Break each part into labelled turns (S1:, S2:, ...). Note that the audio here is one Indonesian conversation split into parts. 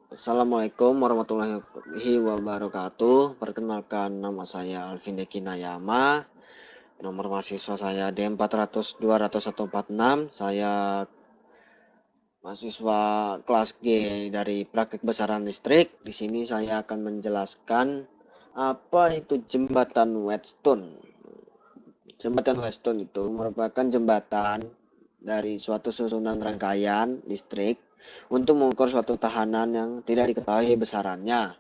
S1: Assalamualaikum warahmatullahi wabarakatuh. Perkenalkan, nama saya Alvin Deki Nayama. Nomor mahasiswa saya D400-200-146. Saya mahasiswa kelas G dari Praktik Besaran Listrik. Di sini saya akan menjelaskan apa itu jembatan Whetstone. Jembatan Whetstone itu merupakan jembatan dari suatu susunan rangkaian listrik untuk mengukur suatu tahanan yang tidak diketahui besarannya.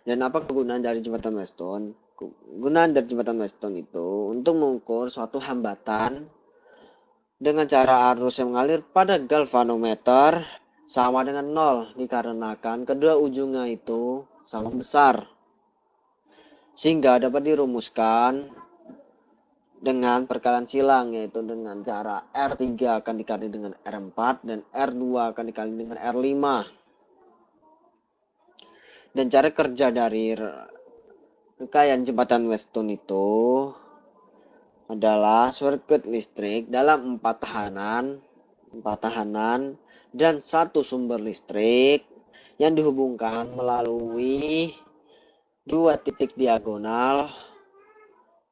S1: Dan apa kegunaan dari jembatan Whetstone? Kegunaan dari jembatan Whetstone itu untuk mengukur suatu hambatan dengan cara arus yang mengalir pada galvanometer sama dengan 0 dikarenakan kedua ujungnya itu sama besar. Sehingga dapat dirumuskan dengan perkalian silang, yaitu dengan cara R3 akan dikali dengan R4 dan R2 akan dikali dengan R5. Dan cara kerja dari rangkaian jembatan Whetstone itu adalah sirkuit listrik dalam 4 tahanan dan satu sumber listrik yang dihubungkan melalui dua titik diagonal.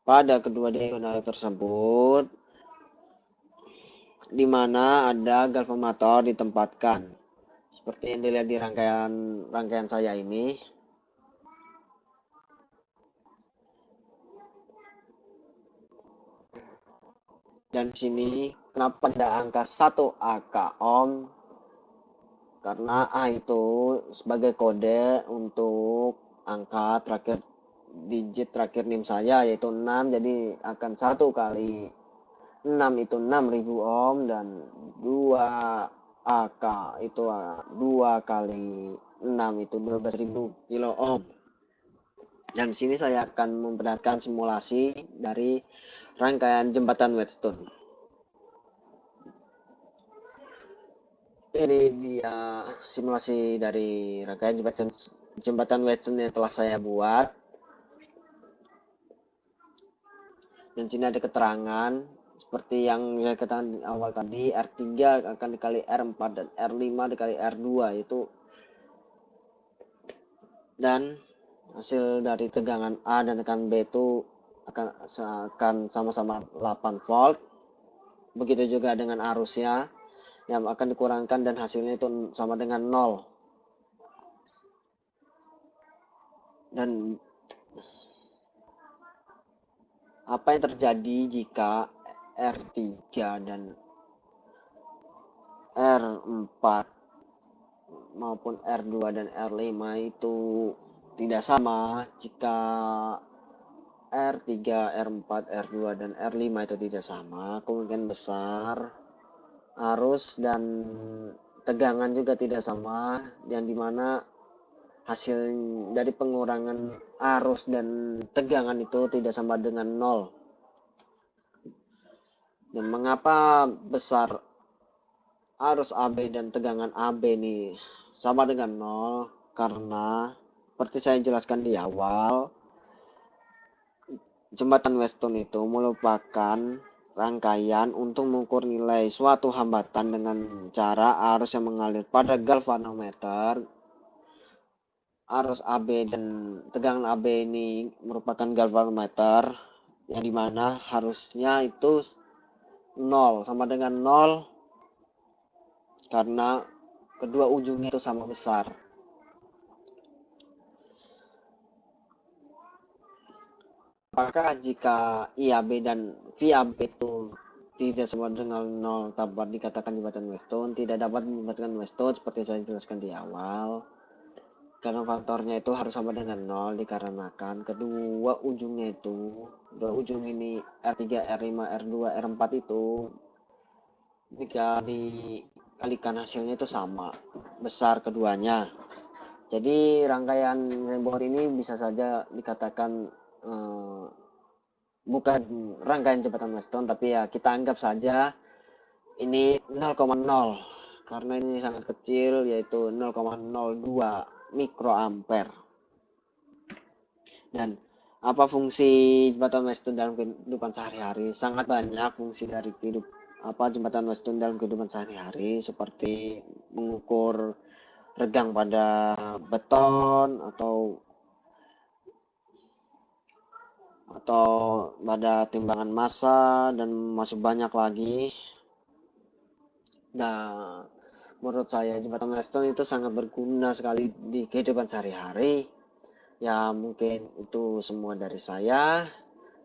S1: Pada kedua diagonal tersebut, di mana ada galvanometer ditempatkan, seperti yang dilihat di rangkaian saya ini. Dan di sini kenapa ada angka 1 AK ohm? Karena A itu sebagai kode untuk angka terakhir, digit terakhir NIM saya yaitu 6, jadi akan 1 kali 6 itu 6000 ohm dan 2 AK itu 2 kali 6 itu 12.000 kilo ohm. Dan di sini saya akan memperlihatkan simulasi dari rangkaian jembatan Whetstone. Ini dia simulasi dari rangkaian jembatan Whetstone yang telah saya buat. Dan sini ada keterangan seperti yang saya katakan di awal tadi, R3 akan dikali R4 dan R5 dikali R2 itu. Dan hasil dari tegangan A dan tegangan B itu akan sama-sama 8 volt. Begitu juga dengan arusnya yang akan dikurangkan dan hasilnya itu sama dengan 0. Dan apa yang terjadi jika R3 dan R4 maupun R2 dan R5 itu tidak sama? Jika R3, R4, R2, dan R5 itu tidak sama, kemungkinan besar arus dan tegangan juga tidak sama, yang dimana hasil dari pengurangan arus dan tegangan itu tidak sama dengan 0. Dan mengapa besar arus AB dan tegangan AB ini sama dengan 0? Karena seperti saya jelaskan di awal, jembatan Whetstone itu merupakan rangkaian untuk mengukur nilai suatu hambatan dengan cara arus yang mengalir pada galvanometer. Arus AB dan tegangan AB ini merupakan galvanometer, yang dimana harusnya itu 0, sama dengan 0 karena kedua ujungnya itu sama besar. Apakah jika IAB dan VAB itu tidak sama dengan 0 dapat dikatakan jembatan Whetstone? Tidak dapat mendapatkan Whetstone seperti saya jelaskan di awal, karena faktornya itu harus sama dengan 0 dikarenakan kedua ujungnya itu, dua ujung ini R3, R5, R2, R4 itu jika dikalikan hasilnya itu sama besar keduanya. Jadi rangkaian yang buat ini bisa saja dikatakan bukan rangkaian jembatan Whetstone, tapi ya kita anggap saja ini 0,0 karena ini sangat kecil, yaitu 0,02 mikroampere. Dan apa fungsi jembatan Whetstone dalam kehidupan sehari-hari? Sangat banyak fungsi dari jembatan Whetstone dalam kehidupan sehari-hari, seperti mengukur berpegang pada beton atau pada timbangan massa dan masih banyak lagi. Nah, menurut saya jembatan Weston itu sangat berguna sekali di kehidupan sehari-hari. Ya, mungkin itu semua dari saya.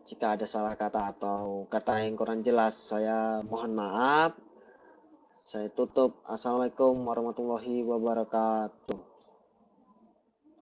S1: Jika ada salah kata atau kata yang kurang jelas, saya mohon maaf. Saya tutup. Assalamualaikum warahmatullahi wabarakatuh.